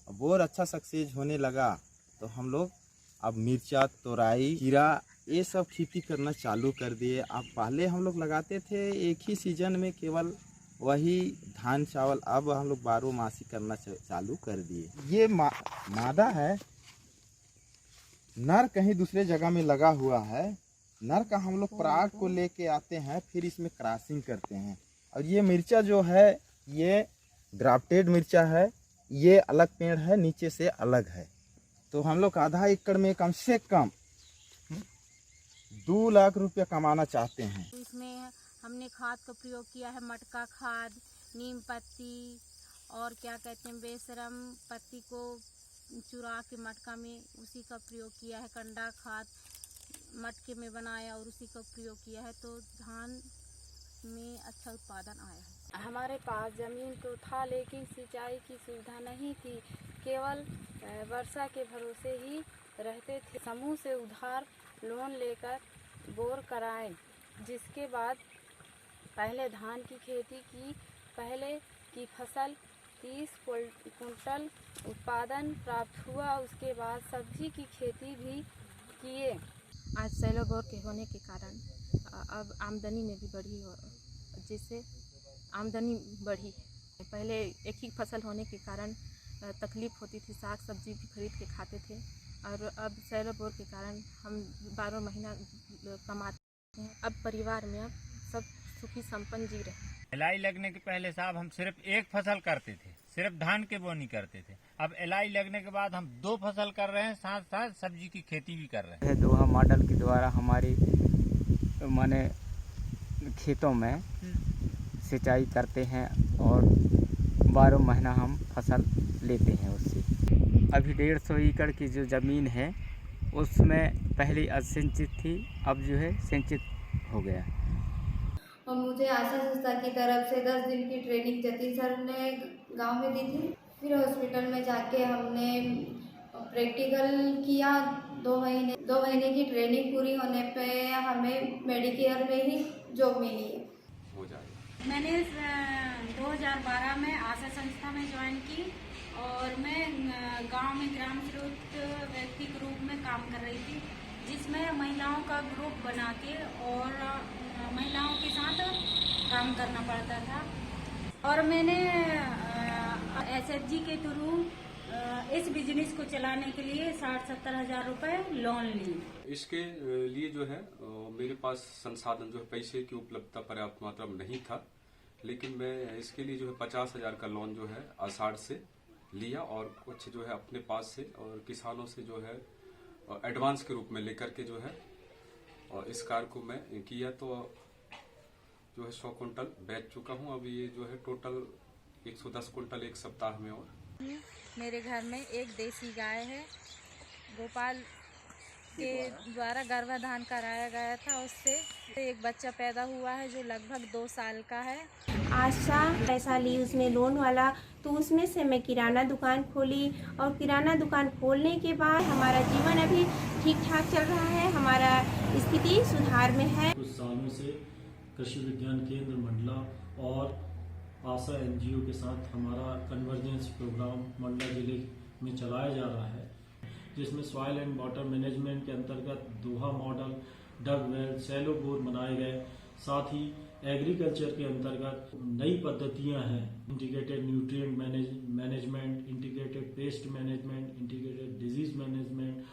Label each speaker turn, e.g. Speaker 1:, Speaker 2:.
Speaker 1: Bore अच्छा success होने लगा तो हम लोग अब मिर्चा, तोरई, खीरा ये सब खेती करना चालू कर दिए। अब पहले हम लोग लगाते थे एक ही सीजन में केवल वही धान चावल, अब हम लोग 12 मासी करना चालू कर दिए। ये मादा है, नर कहीं दूसरे जगह में लगा हुआ है। नर का हम लोग पराग को लेके आते हैं, फिर इसमें क्रॉसिंग करते हैं। और ये मिर्चा जो है ये ग्राफ्टेड मिर्चा है, ये अलग पेड़ है, नीचे से अलग है। तो हम लोग आधा एकड़ में कम से कम 2 लाख रुपया कमाना चाहते हैं।
Speaker 2: इसमें हमने खाद का प्रयोग किया है, मटका खाद, नीम पत्ती और क्या कहते हैं बेशरम पत्ती को चुरा के मटका में उसी का प्रयोग किया है। कंडा खाद मटके में बनाया और उसी का प्रयोग किया है, तो धान में अच्छा उत्पादन आया है। हमारे पास ज़मीन तो था लेकिन सिंचाई की सुविधा नहीं थी, केवल वर्षा के भरोसे ही रहते थे। समूह से उधार लोन लेकर बोर कराए, जिसके बाद पहले धान की खेती की। पहले की फसल 30 कुंटल उत्पादन प्राप्त हुआ। उसके बाद सब्जी की खेती भी किए। आज सैलो बोर के होने के कारण अब आमदनी में भी बढ़ी हो, जिससे आमदनी बढ़ी। पहले एक ही फसल होने के कारण तकलीफ होती थी, साग सब्जी भी खरीद के खाते थे, और अब सैलो बोर के कारण हम 12 महीना कमाते हैं। अब परिवार में अब सब सुखी संपन्न जी रहे।
Speaker 3: एलआई लगने के पहले साहब हम सिर्फ एक फसल करते थे, सिर्फ धान के बोनी करते थे। अब एलआई लगने के बाद हम 2 फसल कर रहे हैं, साथ साथ सब्जी की खेती भी कर रहे हैं।
Speaker 4: दोहा मॉडल के द्वारा हमारी माने खेतों में सिंचाई करते हैं और 12 महीना हम फसल लेते हैं उससे। अभी 150 एकड़ की जो ज़मीन है उसमें पहले असिंचित थी, अब जो है सिंचित हो गया।
Speaker 5: और मुझे आशा संस्था की तरफ से 10 दिन की ट्रेनिंग जतिन सर ने गांव में दी थी। फिर हॉस्पिटल में जाके हमने प्रैक्टिकल किया। 2 महीने की ट्रेनिंग पूरी होने पे हमें मेडिकेयर में ही जॉब मिली है।
Speaker 2: मैंने 2012 में आशा संस्था में ज्वाइन की और मैं गांव में ग्राम स्रोत व्यक्ति के रूप में काम कर रही थी, जिसमें महिलाओं का ग्रुप बना के और महिलाओं के साथ काम करना पड़ता था। और मैंने एसएचजी के थ्रू इस बिजनेस को चलाने के लिए 60-70 हज़ार रुपए लोन ली।
Speaker 6: इसके लिए जो है मेरे पास संसाधन जो है पैसे की उपलब्धता पर्याप्त मात्रा में नहीं था, लेकिन मैं इसके लिए जो है 50,000 का लोन जो है आषाढ़ से लिया और कुछ जो है अपने पास से और किसानों से जो है एडवांस के रूप में लेकर के जो है और इस कार्य को मैं किया। तो जो है 100 कुंटल बेच चुका हूँ। अभी ये जो है टोटल 110 कुंटल एक सप्ताह में। और
Speaker 2: मेरे घर में एक देसी गाय है, गोपाल के द्वारा गर्भाधान कराया गया था, उससे एक बच्चा पैदा हुआ है जो लगभग 2 साल का है।
Speaker 7: आशा पैसा ली उसमें लोन वाला, तो उसमें से मैं किराना दुकान खोली और किराना दुकान खोलने के बाद हमारा जीवन अभी ठीक ठाक चल रहा है, हमारा स्थिति सुधार में है।
Speaker 8: कुछ सालों से कृषि विज्ञान केंद्र मंडला और आशा एनजीओ के साथ हमारा कन्वर्जेंस प्रोग्राम मंडला जिले में चलाया जा रहा है, जिसमें सॉइल एंड वाटर मैनेजमेंट के अंतर्गत दोहा मॉडल, डग वेल, सैलो बोर बनाए गए। साथ ही एग्रीकल्चर के अंतर्गत नई पद्धतियां हैं, integrated nutrient management, integrated pest management, integrated disease management